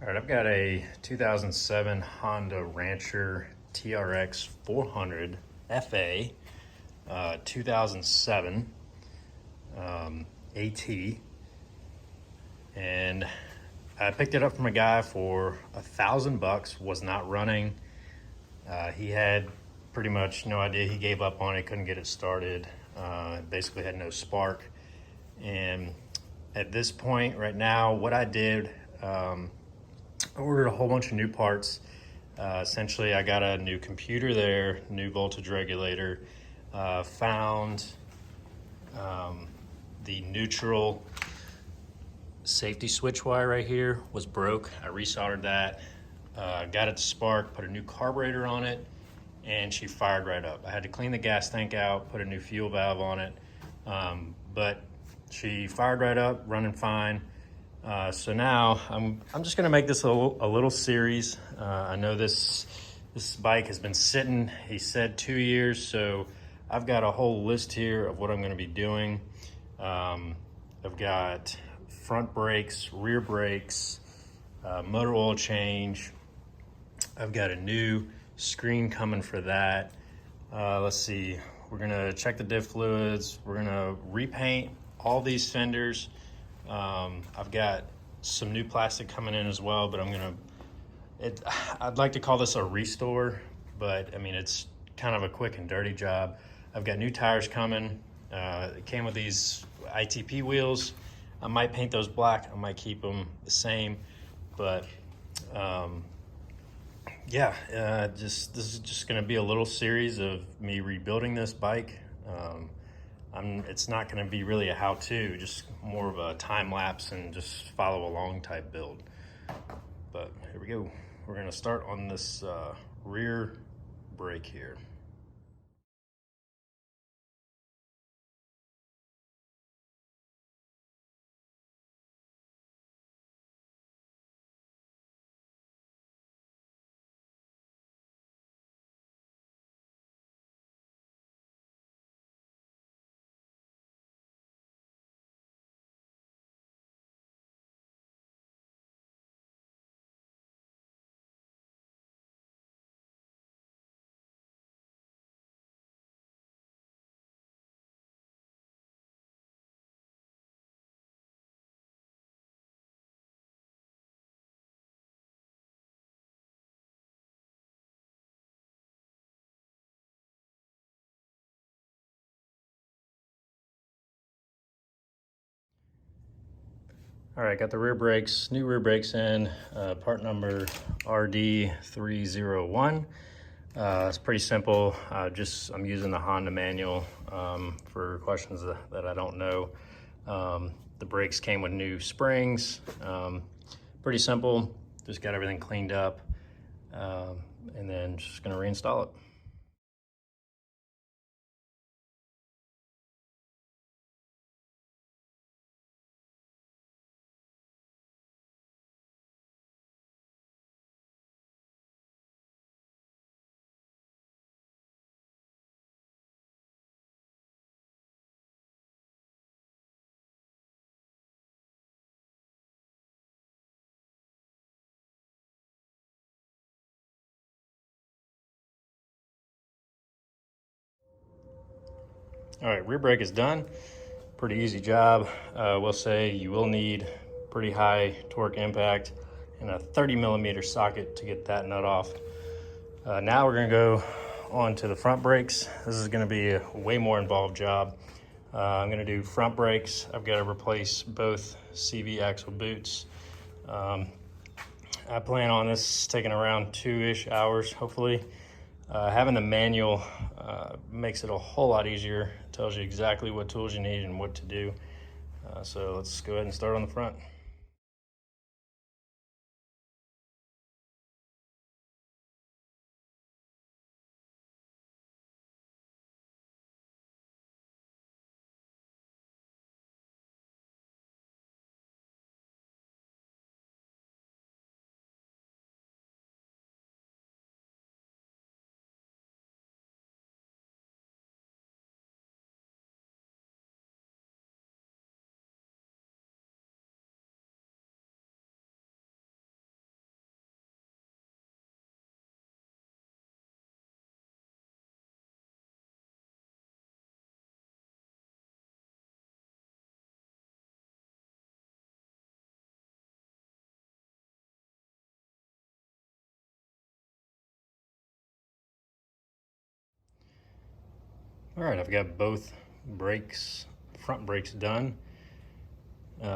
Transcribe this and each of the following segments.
All right, I've got a 2007 Honda Rancher TRX 400 FA, 2007 AT, and I picked it up from a guy for $1,000. Was not running. He had pretty much no idea. He gave up on it, couldn't get it started. Basically had no spark. And at this point, right now, what I did. I ordered a whole bunch of new parts. Essentially, I got a new computer there, new voltage regulator, found the neutral safety switch wire right here was broke. I resoldered that, got it to spark, put a new carburetor on it, and she fired right up. I had to clean the gas tank out, put a new fuel valve on it, but she fired right up, running fine. So now I'm just gonna make this a little series. I know this bike has been sitting, he said 2 years, so I've got a whole list here of what I'm gonna be doing. I've got front brakes, rear brakes, motor oil change. I've got a new screen coming for that. Let's see, we're gonna check the diff fluids. We're gonna repaint all these fenders. I've got some new plastic coming in as well, but I'd like to call this a restore, but I mean, it's kind of a quick and dirty job. I've got new tires coming. It came with these ITP wheels. I might paint those black. I might keep them the same, but yeah, this is just going to be a little series of me rebuilding this bike. It's not going to be really a how-to, just more of a time lapse and just follow along type build. But here we go. We're going to start on this rear brake here. All right, got the rear brakes, new rear brakes in, part number RD301. It's pretty simple. I'm using the Honda manual for questions that I don't know. The brakes came with new springs. Pretty simple. Just got everything cleaned up, and then just gonna reinstall it. All right, rear brake is done. Pretty easy job. We'll say you will need pretty high torque impact and a 30mm socket to get that nut off. Now we're gonna go on to the front brakes. This is gonna be a way more involved job. I'm gonna do front brakes. I've gotta replace both CV axle boots. I plan on this taking around 2-ish hours, hopefully. Having the manual makes it a whole lot easier. It tells you exactly what tools you need and what to do. So let's go ahead and start on the front. All right, I've got both brakes, front brakes done.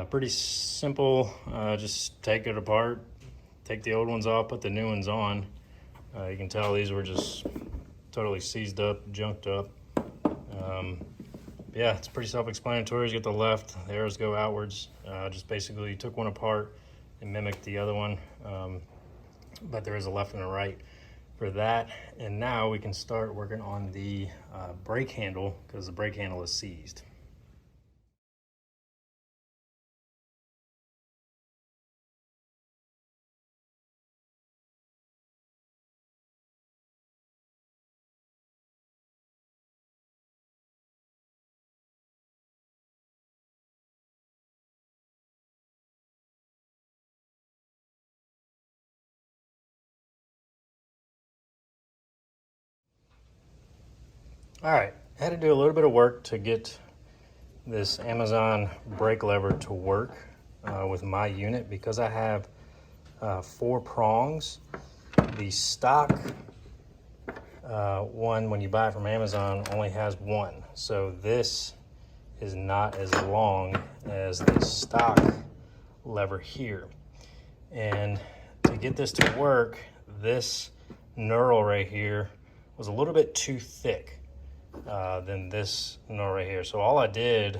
Pretty simple, just take it apart, take the old ones off, put the new ones on. You can tell these were just totally seized up, junked up. Yeah, it's pretty self-explanatory. You get the left, the arrows go outwards. Just basically took one apart and mimicked the other one, but there is a left and a right for that. And now we can start working on the brake handle, because the brake handle is seized. All right, I had to do a little bit of work to get this Amazon brake lever to work with my unit, because I have 4 prongs. The stock one, when you buy it from Amazon, only has 1. So this is not as long as the stock lever here. And to get this to work, this knurl right here was a little bit too thick than this knurl right here. So all I did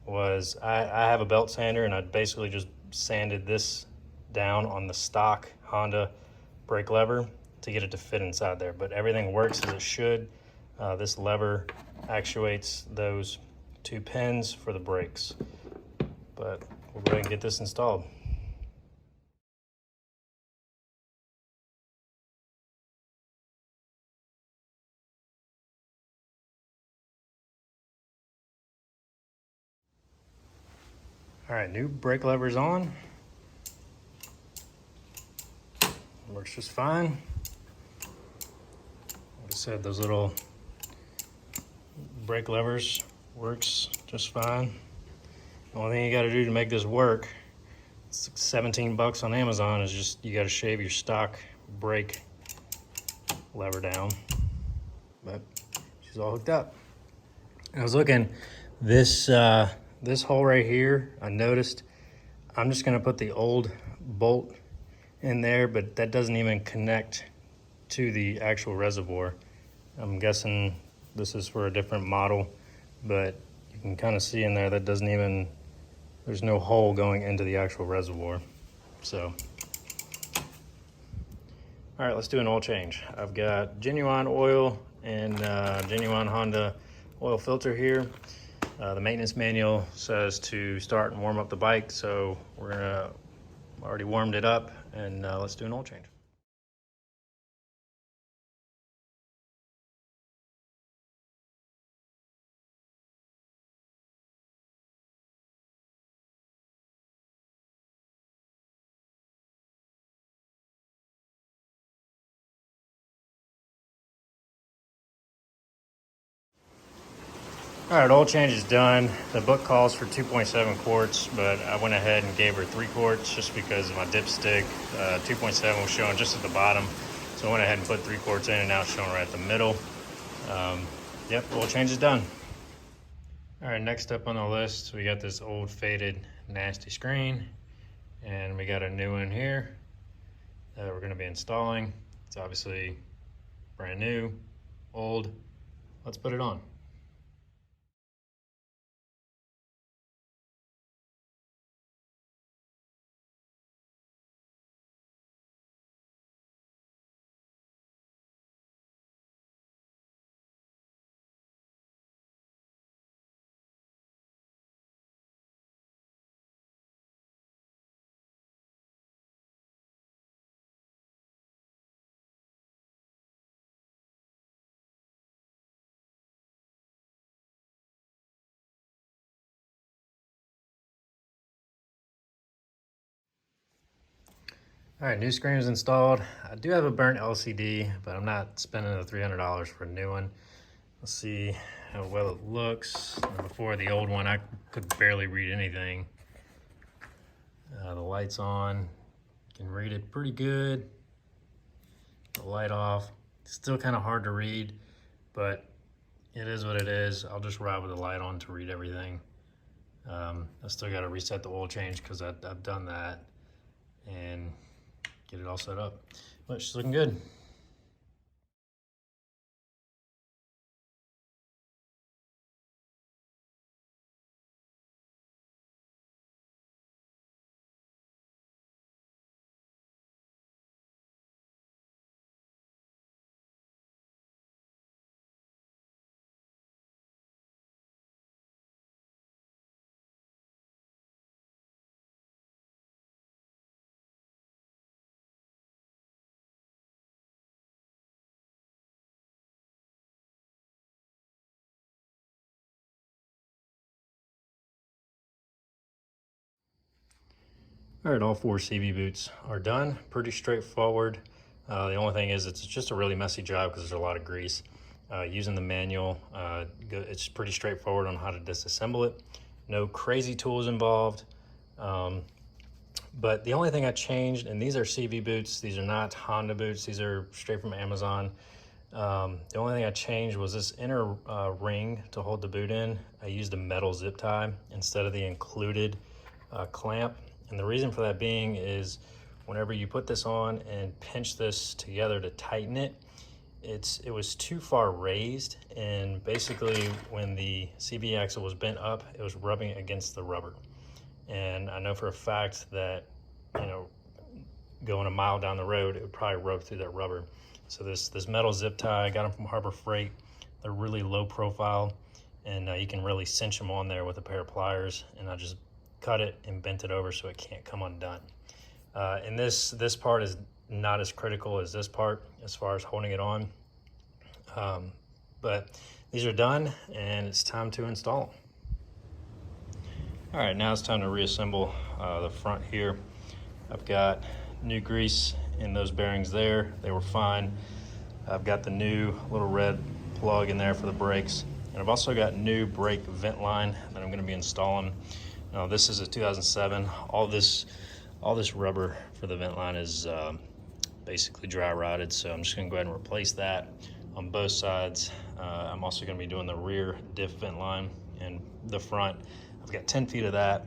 was I have a belt sander, and I basically just sanded this down on the stock Honda brake lever to get it to fit inside there. But everything works as it should. This lever actuates those 2 pins for the brakes. But we'll go ahead and get this installed. All right, new brake lever's on. Works just fine. Like I said, those little brake levers works just fine. The only thing you gotta do to make this work, it's 17 bucks on Amazon, is just you gotta shave your stock brake lever down. But she's all hooked up. I was looking, this hole right here, I noticed, I'm just gonna put the old bolt in there, but that doesn't even connect to the actual reservoir. I'm guessing this is for a different model, but you can kind of see in there that doesn't even, there's no hole going into the actual reservoir. So, all right, let's do an oil change. I've got genuine oil and genuine Honda oil filter here. The maintenance manual says to start and warm up the bike, so we're gonna already warmed it up, and let's do an oil change. All right, oil change is done. The book calls for 2.7 quarts, but I went ahead and gave her 3 quarts just because of my dipstick. 2.7 was showing just at the bottom, so I went ahead and put 3 quarts in, and now it's showing right at the middle. Yep, oil change is done. All right, next up on the list, we got this old faded nasty screen, and we got a new one here that we're gonna be installing. It's obviously brand new, old. Let's put it on. All right, new screen is installed. I do have a burnt LCD, but I'm not spending the $300 for a new one. Let's see how well it looks. Before the old one, I could barely read anything. The light's on, can read it pretty good. The light off, still kind of hard to read, but it is what it is. I'll just ride with the light on to read everything. I still got to reset the oil change because I've done that and get it all set up. But she's looking good. All right, all 4 CV boots are done. Pretty straightforward. The only thing is it's just a really messy job because there's a lot of grease. Using the manual, it's pretty straightforward on how to disassemble it. No crazy tools involved. But the only thing I changed, and these are CV boots, these are not Honda boots, these are straight from Amazon. The only thing I changed was this inner ring to hold the boot in. I used a metal zip tie instead of the included clamp. And the reason for that being is whenever you put this on and pinch this together to tighten it, it was too far raised, and basically when the CV axle was bent up, it was rubbing against the rubber. And I know for a fact that, you know, going a mile down the road, it would probably rub through that rubber. So this metal zip tie, I got them from Harbor Freight. They're really low profile, and you can really cinch them on there with a pair of pliers, and I just cut it and bent it over so it can't come undone. And this part is not as critical as this part as far as holding it on. But these are done, and it's time to install them. All right, now it's time to reassemble the front here. I've got new grease in those bearings there. They were fine. I've got the new little red plug in there for the brakes. And I've also got new brake vent line that I'm gonna be installing. Now this is a 2007. All this rubber for the vent line is basically dry rotted, so I'm just gonna go ahead and replace that on both sides. I'm also gonna be doing the rear diff vent line and the front. I've got 10 feet of that.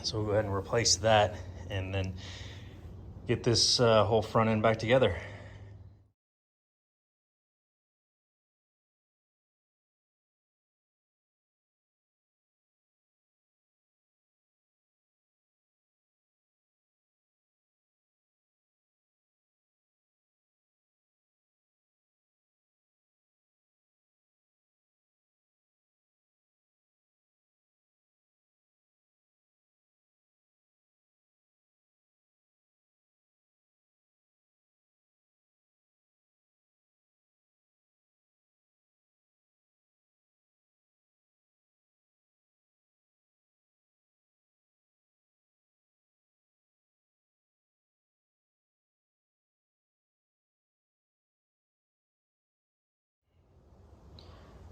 So we'll go ahead and replace that and then get this whole front end back together.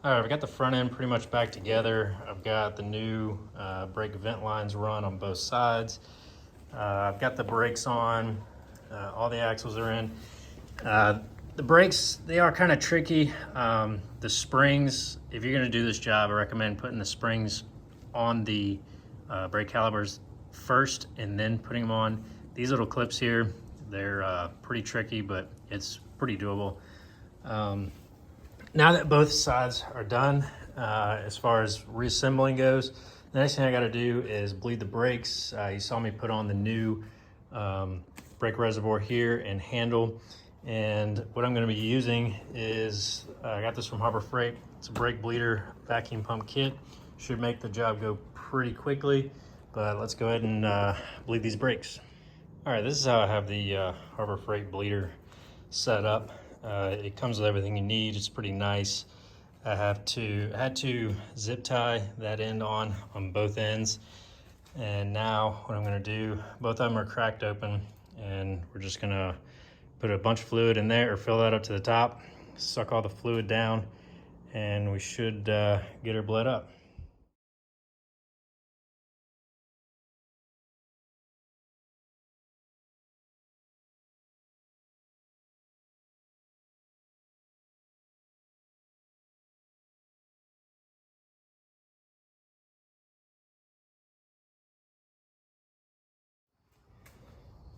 All right, I've got the front end pretty much back together. I've got the new brake vent lines run on both sides. I've got the brakes on, all the axles are in. The brakes, they are kind of tricky. The springs, if you're gonna do this job, I recommend putting the springs on the brake calipers first and then putting them on. These little clips here, they're pretty tricky, but it's pretty doable. Now that both sides are done, as far as reassembling goes, the next thing I gotta do is bleed the brakes. You saw me put on the new brake reservoir here and handle. And what I'm gonna be using is, I got this from Harbor Freight. It's a brake bleeder vacuum pump kit. Should make the job go pretty quickly, but let's go ahead and bleed these brakes. All right, this is how I have the Harbor Freight bleeder set up. It comes with everything you need. It's pretty nice. I had to zip tie that end on both ends. And now what I'm gonna do, both of them are cracked open, and we're just gonna put a bunch of fluid in there, or fill that up to the top, suck all the fluid down, and we should get her bled up.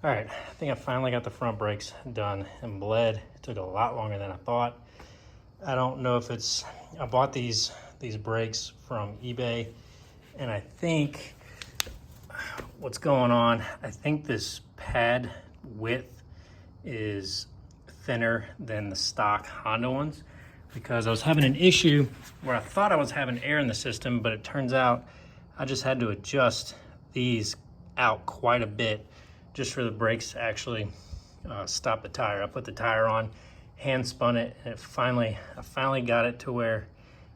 All right, I think I finally got the front brakes done and bled. It took a lot longer than I thought. I don't know if it's, I bought these brakes from eBay, and I think what's going on, I think this pad width is thinner than the stock Honda ones, because I was having an issue where I thought I was having air in the system, but it turns out I just had to adjust these out quite a bit just for the brakes to actually stop the tire. I put the tire on, hand spun it, and I finally got it to where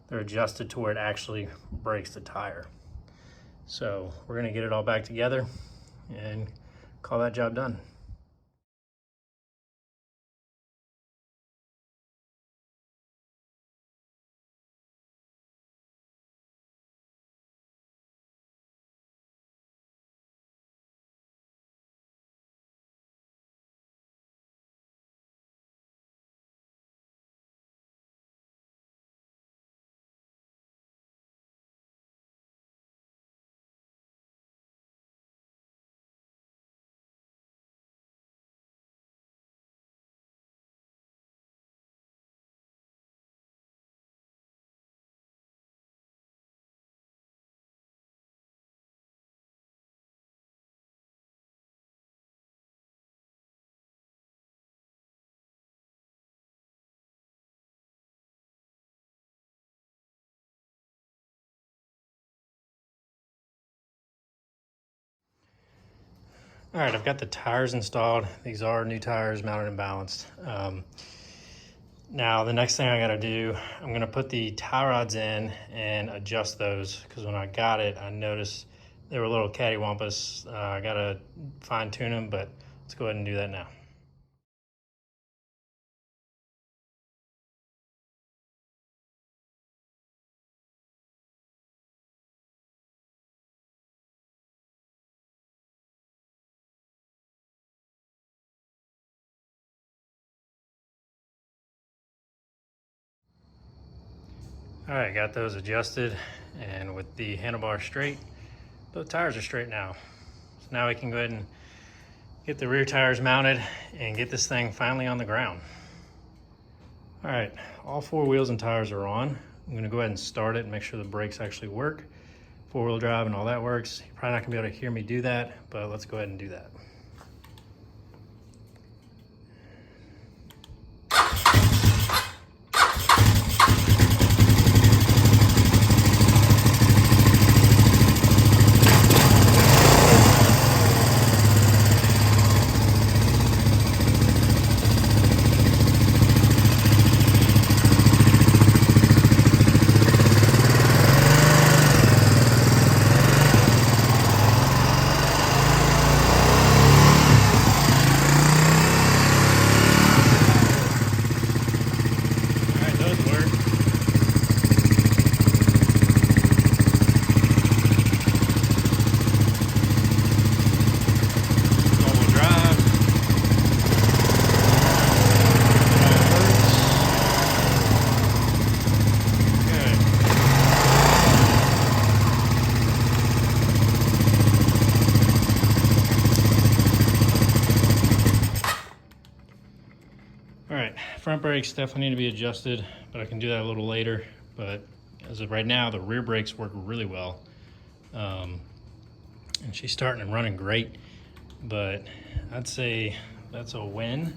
they're adjusted to where it actually brakes the tire. So we're gonna get it all back together and call that job done. All right, I've got the tires installed. These are new tires, mounted and balanced. Now the next thing I gotta do, I'm gonna put the tie rods in and adjust those, because when I got it, I noticed they were a little cattywampus. I gotta fine tune them, but let's go ahead and do that now. All right, got those adjusted, and with the handlebar straight, the tires are straight now. So now we can go ahead and get the rear tires mounted and get this thing finally on the ground. All right, all four wheels and tires are on. I'm gonna go ahead and start it and make sure the brakes actually work. Four-wheel drive and all that works. You're probably not gonna be able to hear me do that, but let's go ahead and do that. All right, front brakes definitely need to be adjusted, but I can do that a little later. But as of right now, the rear brakes work really well. And she's starting and running great, but I'd say that's a win.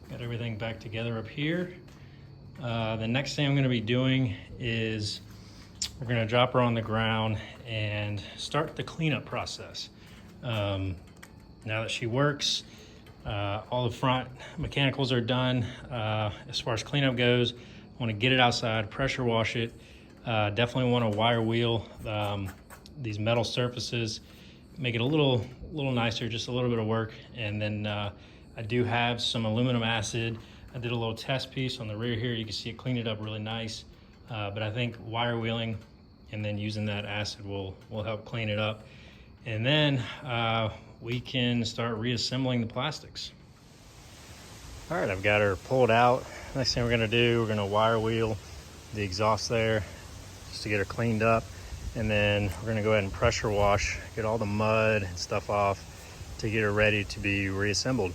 Got everything back together up here. The next thing I'm gonna be doing is we're gonna drop her on the ground and start the cleanup process. Now that she works, all the front mechanicals are done. As far as cleanup goes, I want to get it outside, pressure wash it. Definitely want to wire wheel these metal surfaces, make it a little nicer, just a little bit of work. And then I do have some aluminum acid. I did a little test piece on the rear here. You can see it cleaned it up really nice. But I think wire wheeling and then using that acid will help clean it up. And then we can start reassembling the plastics. All right, I've got her pulled out. Next thing we're gonna do, we're gonna wire wheel the exhaust there just to get her cleaned up. And then we're gonna go ahead and pressure wash, get all the mud and stuff off. to get her ready to be reassembled.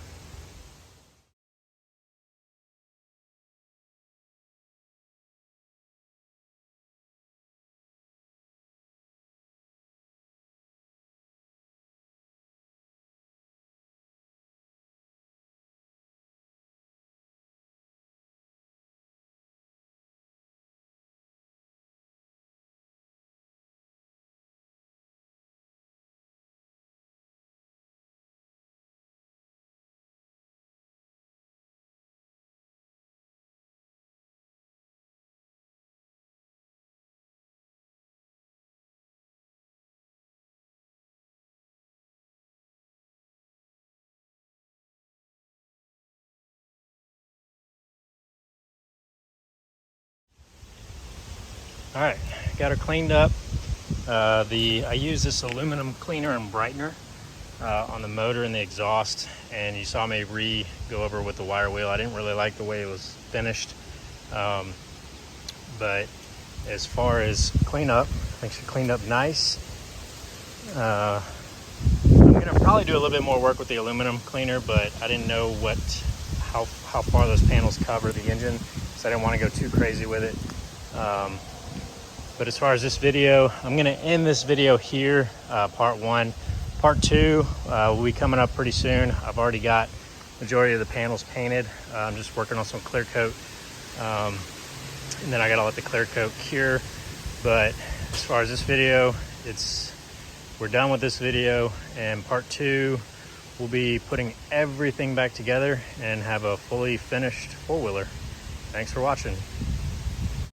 All right, got her cleaned up. I use this aluminum cleaner and brightener on the motor and the exhaust, and you saw me go over with the wire wheel. I didn't really like the way it was finished, but as far as cleanup, I think she cleaned up nice. I'm gonna probably do a little bit more work with the aluminum cleaner, but I didn't know how far those panels cover the engine, so I didn't want to go too crazy with it. But as far as this video, I'm gonna end this video here, part one. Part two will be coming up pretty soon. I've already got majority of the panels painted. I'm just working on some clear coat, and then I gotta let the clear coat cure. But as far as this video, we're done with this video, and part two we'll be putting everything back together and have a fully finished four-wheeler. Thanks for watching.